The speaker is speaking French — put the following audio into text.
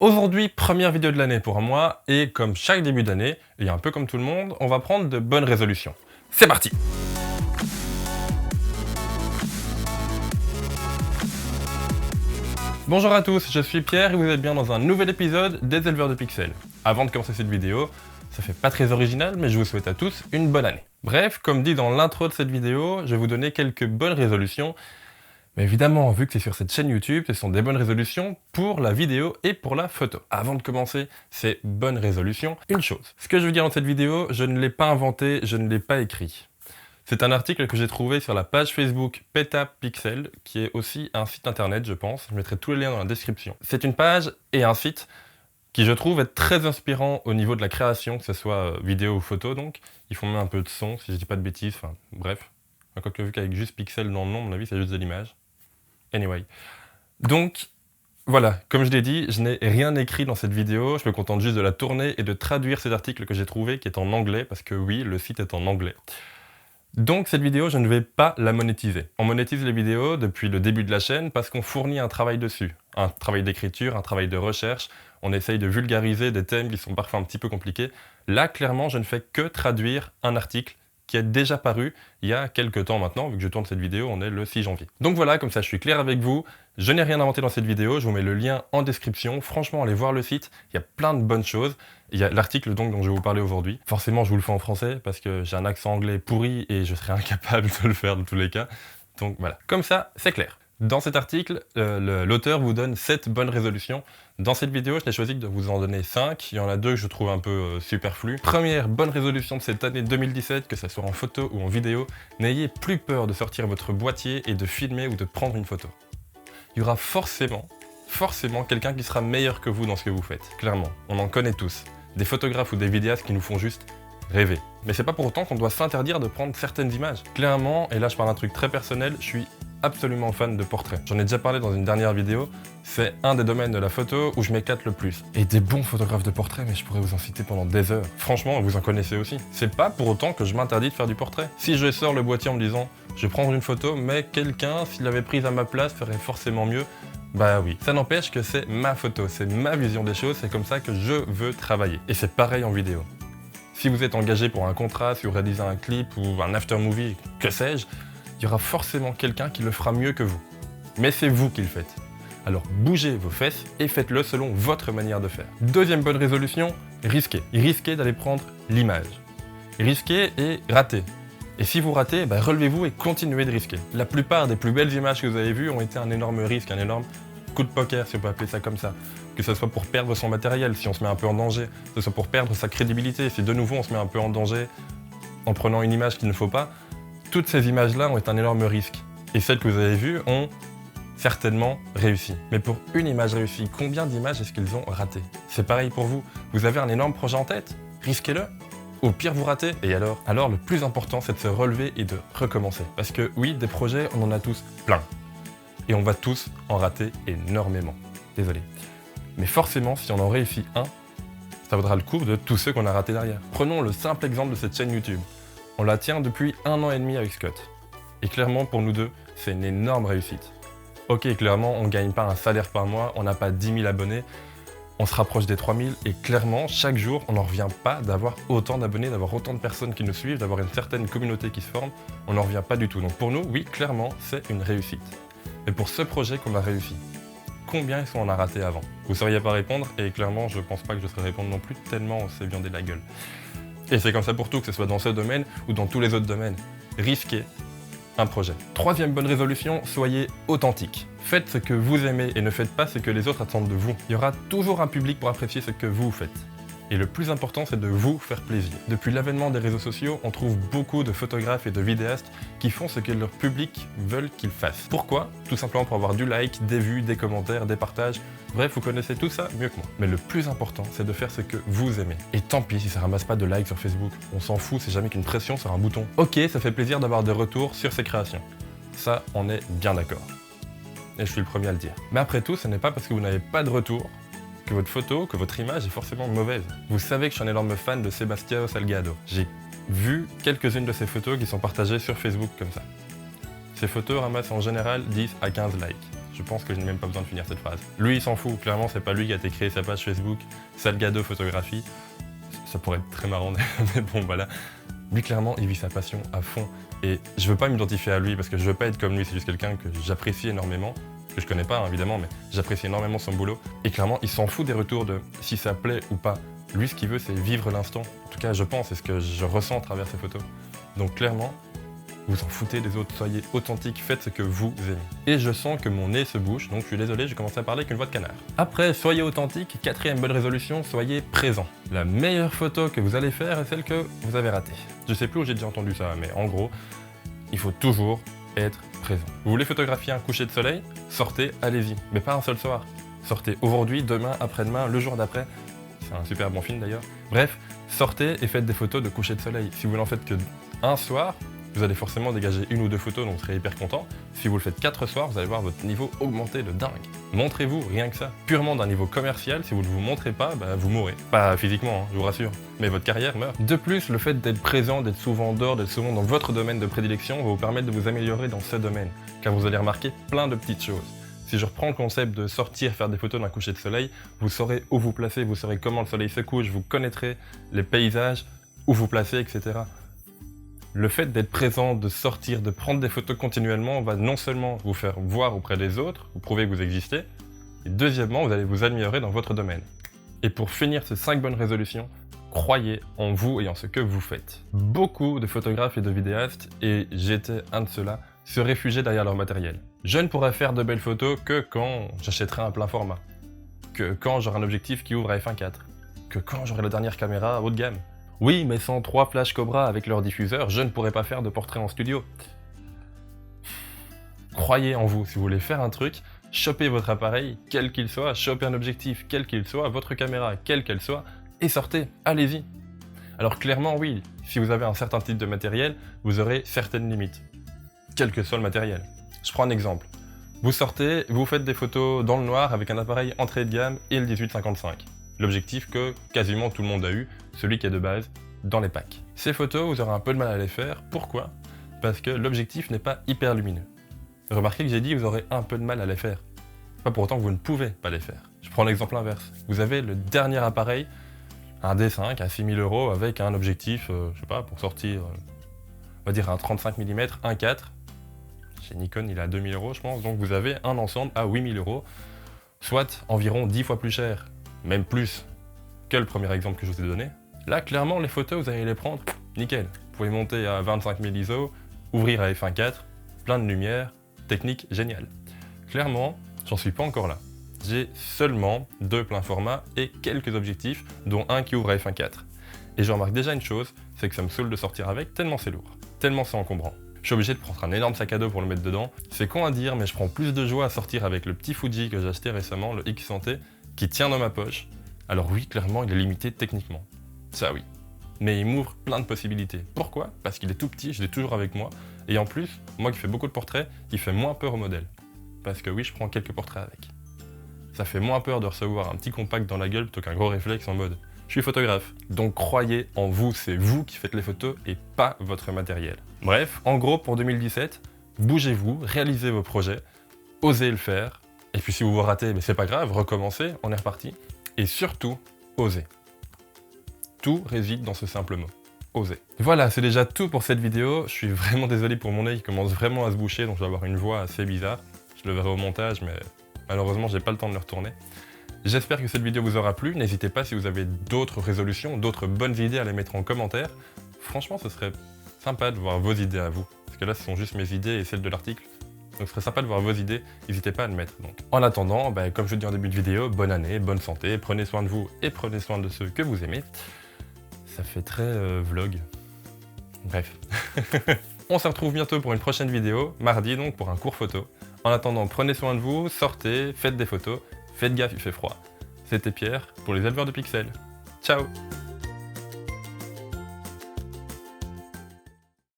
Aujourd'hui, première vidéo de l'année pour moi, et comme chaque début d'année, et un peu comme tout le monde, on va prendre de bonnes résolutions. C'est parti! Bonjour à tous, je suis Pierre et vous êtes bien dans un nouvel épisode des éleveurs de pixels. Avant de commencer cette vidéo, ça fait pas très original, mais je vous souhaite à tous une bonne année. Bref, comme dit dans l'intro de cette vidéo, je vais vous donner quelques bonnes résolutions. Mais évidemment, vu que c'est sur cette chaîne YouTube, ce sont des bonnes résolutions pour la vidéo et pour la photo. Avant de commencer ces bonnes résolutions, une chose. Ce que je veux dire dans cette vidéo, je ne l'ai pas inventé, je ne l'ai pas écrit. C'est un article que j'ai trouvé sur la page Facebook Petapixel, qui est aussi un site internet, je pense. Je mettrai tous les liens dans la description. C'est une page et un site qui, je trouve, est très inspirant au niveau de la création, que ce soit vidéo ou photo, donc. Ils font même un peu de son, si je dis pas de bêtises, enfin, bref. Quoique vu qu'avec juste pixel dans le nom, à mon avis, c'est juste de l'image. Anyway. Donc, voilà, comme je l'ai dit, je n'ai rien écrit dans cette vidéo, je me contente juste de la tourner et de traduire cet article que j'ai trouvé, qui est en anglais, parce que oui, le site est en anglais. Donc cette vidéo, je ne vais pas la monétiser. On monétise les vidéos depuis le début de la chaîne parce qu'on fournit un travail dessus. Un travail d'écriture, un travail de recherche, on essaye de vulgariser des thèmes qui sont parfois un petit peu compliqués. Là, clairement, je ne fais que traduire un article qui est déjà paru il y a quelques temps maintenant, vu que je tourne cette vidéo, on est le 6 janvier. Donc voilà, comme ça je suis clair avec vous, je n'ai rien inventé dans cette vidéo, je vous mets le lien en description, franchement allez voir le site, il y a plein de bonnes choses, il y a l'article donc dont je vais vous parler aujourd'hui. Forcément je vous le fais en français, parce que j'ai un accent anglais pourri et je serais incapable de le faire dans tous les cas, donc voilà. Comme ça, c'est clair. Dans cet article, l'auteur vous donne 7 bonnes résolutions. Dans cette vidéo, je n'ai choisi que de vous en donner 5. Il y en a 2 que je trouve un peu superflues. Première bonne résolution de cette année 2017, que ce soit en photo ou en vidéo, n'ayez plus peur de sortir votre boîtier et de filmer ou de prendre une photo. Il y aura forcément quelqu'un qui sera meilleur que vous dans ce que vous faites. Clairement, on en connaît tous. Des photographes ou des vidéastes qui nous font juste rêver. Mais c'est pas pour autant qu'on doit s'interdire de prendre certaines images. Clairement, et là je parle d'un truc très personnel, je suis absolument fan de portraits. J'en ai déjà parlé dans une dernière vidéo, c'est un des domaines de la photo où je m'éclate le plus. Et des bons photographes de portraits, mais je pourrais vous en citer pendant des heures. Franchement, vous en connaissez aussi. C'est pas pour autant que je m'interdis de faire du portrait. Si je sors le boîtier en me disant, je vais prendre une photo, mais quelqu'un, s'il l'avait prise à ma place, ferait forcément mieux, bah oui. Ça n'empêche que c'est ma photo, c'est ma vision des choses, c'est comme ça que je veux travailler. Et c'est pareil en vidéo. Si vous êtes engagé pour un contrat, si vous réalisez un clip ou un after movie, que sais-je, il y aura forcément quelqu'un qui le fera mieux que vous. Mais c'est vous qui le faites. Alors bougez vos fesses et faites-le selon votre manière de faire. Deuxième bonne résolution, risquez. Risquez d'aller prendre l'image. Risquez et ratez. Et si vous ratez, relevez-vous et continuez de risquer. La plupart des plus belles images que vous avez vues ont été un énorme risque, un énorme coup de poker, si on peut appeler ça comme ça. Que ce soit pour perdre son matériel, si on se met un peu en danger, que ce soit pour perdre sa crédibilité, si de nouveau on se met un peu en danger en prenant une image qu'il ne faut pas. Toutes ces images-là ont été un énorme risque. Et celles que vous avez vues ont certainement réussi. Mais pour une image réussie, combien d'images est-ce qu'ils ont raté? C'est pareil pour vous. Vous avez un énorme projet en tête? Risquez-le. Au pire, vous ratez. Et alors? Alors, le plus important, c'est de se relever et de recommencer. Parce que oui, des projets, on en a tous plein. Et on va tous en rater énormément. Désolé. Mais forcément, si on en réussit un, ça vaudra le coup de tous ceux qu'on a ratés derrière. Prenons le simple exemple de cette chaîne YouTube. On la tient depuis 1 an et demi avec Scott. Et clairement, pour nous deux, c'est une énorme réussite. Ok, clairement, on ne gagne pas un salaire par mois, on n'a pas 10 000 abonnés, on se rapproche des 3 000, et clairement, chaque jour, on n'en revient pas d'avoir autant d'abonnés, d'avoir autant de personnes qui nous suivent, d'avoir une certaine communauté qui se forme, on n'en revient pas du tout. Donc pour nous, oui, clairement, c'est une réussite. Mais pour ce projet qu'on a réussi, combien est-ce qu'on a raté avant? Vous ne sauriez pas répondre, et clairement, je pense pas que je saurais répondre non plus, tellement on s'est viandé la gueule. Et c'est comme ça pour tout, que ce soit dans ce domaine ou dans tous les autres domaines. Risquez un projet. Troisième bonne résolution, soyez authentique. Faites ce que vous aimez et ne faites pas ce que les autres attendent de vous. Il y aura toujours un public pour apprécier ce que vous faites. Et le plus important, c'est de vous faire plaisir. Depuis l'avènement des réseaux sociaux, on trouve beaucoup de photographes et de vidéastes qui font ce que leur public veulent qu'ils fassent. Pourquoi? Tout simplement pour avoir du like, des vues, des commentaires, des partages. Bref, vous connaissez tout ça mieux que moi. Mais le plus important, c'est de faire ce que vous aimez. Et tant pis si ça ramasse pas de likes sur Facebook. On s'en fout, c'est jamais qu'une pression sur un bouton. Ok, ça fait plaisir d'avoir des retours sur ses créations. Ça, on est bien d'accord. Et je suis le premier à le dire. Mais après tout, ce n'est pas parce que vous n'avez pas de retour que votre photo, que votre image est forcément mauvaise. Vous savez que je suis un énorme fan de Sebastião Salgado. J'ai vu quelques-unes de ses photos qui sont partagées sur Facebook comme ça. Ces photos ramassent en général 10 à 15 likes. Je pense que je n'ai même pas besoin de finir cette phrase. Lui, il s'en fout. Clairement, c'est pas lui qui a été créé sa page Facebook, Salgado Photographie. Ça pourrait être très marrant, mais bon, voilà. Lui, clairement, il vit sa passion à fond. Et je veux pas m'identifier à lui parce que je veux pas être comme lui. C'est juste quelqu'un que j'apprécie énormément, que je connais pas, hein, évidemment, mais j'apprécie énormément son boulot. Et clairement, il s'en fout des retours de si ça plaît ou pas. Lui, ce qu'il veut, c'est vivre l'instant. En tout cas, je pense, c'est ce que je ressens à travers ses photos. Donc, clairement, vous en foutez des autres, soyez authentique, faites ce que vous aimez. Et je sens que mon nez se bouche, donc je suis désolé, j'ai commencé à parler avec une voix de canard. Après, soyez authentique, quatrième bonne résolution, soyez présent. La meilleure photo que vous allez faire est celle que vous avez ratée. Je sais plus où j'ai déjà entendu ça, mais en gros, il faut toujours être présent. Vous voulez photographier un coucher de soleil? Sortez, allez-y, mais pas un seul soir. Sortez aujourd'hui, demain, après-demain, le jour d'après. C'est un super bon film d'ailleurs. Bref, sortez et faites des photos de coucher de soleil. Si vous n'en faites que un soir, vous allez forcément dégager une ou deux photos, donc vous serez hyper content. Si vous le faites 4 soirs, vous allez voir votre niveau augmenter de dingue. Montrez-vous, rien que ça. Purement d'un niveau commercial, si vous ne vous montrez pas, vous mourrez. Pas physiquement, hein, je vous rassure, mais votre carrière meurt. De plus, le fait d'être présent, d'être souvent dehors, d'être souvent dans votre domaine de prédilection va vous permettre de vous améliorer dans ce domaine, car vous allez remarquer plein de petites choses. Si je reprends le concept de sortir, faire des photos d'un coucher de soleil, vous saurez où vous placer, vous saurez comment le soleil se couche, vous connaîtrez les paysages, où vous placer, etc. Le fait d'être présent, de sortir, de prendre des photos continuellement va non seulement vous faire voir auprès des autres, vous prouver que vous existez, et deuxièmement, vous allez vous améliorer dans votre domaine. Et pour finir ces 5 bonnes résolutions, croyez en vous et en ce que vous faites. Beaucoup de photographes et de vidéastes, et j'étais un de ceux-là, se réfugier derrière leur matériel. Je ne pourrai faire de belles photos que quand j'achèterai un plein format, que quand j'aurai un objectif qui ouvre à f1.4, que quand j'aurai la dernière caméra haut de gamme. Oui, mais sans 3 flash Cobra avec leur diffuseur, je ne pourrai pas faire de portrait en studio. Croyez en vous, si vous voulez faire un truc, chopez votre appareil, quel qu'il soit, chopez un objectif, quel qu'il soit, votre caméra, quelle qu'elle soit, et sortez, allez-y. Alors clairement, oui, si vous avez un certain type de matériel, vous aurez certaines limites, quel que soit le matériel. Je prends un exemple. Vous sortez, vous faites des photos dans le noir avec un appareil entrée de gamme et le 18-55. L'objectif que quasiment tout le monde a eu, celui qui est de base, dans les packs. Ces photos, vous aurez un peu de mal à les faire. Pourquoi? Parce que l'objectif n'est pas hyper lumineux. Remarquez que j'ai dit vous aurez un peu de mal à les faire. Pas pour autant que vous ne pouvez pas les faire. Je prends l'exemple inverse. Vous avez le dernier appareil, un D5 à 6 000 € avec un objectif, je sais pas, pour sortir, on va dire un 35 mm, 1.4. Chez Nikon, il est à 2 000 € je pense. Donc vous avez un ensemble à 8 000 €, soit environ 10 fois plus cher, même plus que le premier exemple que je vous ai donné. Là, clairement, les photos, vous allez les prendre, nickel. Vous pouvez monter à 25 000 ISO, ouvrir à f1.4, plein de lumière, technique géniale. Clairement, j'en suis pas encore là. J'ai seulement 2 pleins formats et quelques objectifs, dont un qui ouvre à f1.4. Et je remarque déjà une chose, c'est que ça me saoule de sortir avec, tellement c'est lourd, tellement c'est encombrant. Je suis obligé de prendre un énorme sac à dos pour le mettre dedans. C'est con à dire, mais je prends plus de joie à sortir avec le petit Fuji que j'ai acheté récemment, le X100T, qui tient dans ma poche. Alors oui, clairement, il est limité techniquement. Ça oui. Mais il m'ouvre plein de possibilités. Pourquoi? Parce qu'il est tout petit, je l'ai toujours avec moi. Et en plus, moi qui fais beaucoup de portraits, il fait moins peur au modèle. Parce que oui, je prends quelques portraits avec. Ça fait moins peur de recevoir un petit compact dans la gueule plutôt qu'un gros réflexe en mode je suis photographe. Donc croyez en vous, c'est vous qui faites les photos et pas votre matériel. Bref, en gros pour 2017, bougez-vous, réalisez vos projets, osez le faire. Et puis si vous vous ratez, mais c'est pas grave, recommencez, on est reparti. Et surtout, osez. Tout réside dans ce simple mot. Osez. Voilà, c'est déjà tout pour cette vidéo. Je suis vraiment désolé pour mon nez, il commence vraiment à se boucher, donc je vais avoir une voix assez bizarre. Je le verrai au montage, mais malheureusement, j'ai pas le temps de le retourner. J'espère que cette vidéo vous aura plu. N'hésitez pas si vous avez d'autres résolutions, d'autres bonnes idées à les mettre en commentaire. Franchement, ce serait sympa de voir vos idées à vous. Parce que là, ce sont juste mes idées et celles de l'article. Donc ce serait sympa de voir vos idées, n'hésitez pas à le mettre. Donc. En attendant, comme je vous dis en début de vidéo, bonne année, bonne santé, prenez soin de vous et prenez soin de ceux que vous aimez. Ça fait très vlog. Bref. On se retrouve bientôt pour une prochaine vidéo, mardi donc pour un cours photo. En attendant, prenez soin de vous, sortez, faites des photos, faites gaffe, il fait froid. C'était Pierre pour les éleveurs de pixels. Ciao!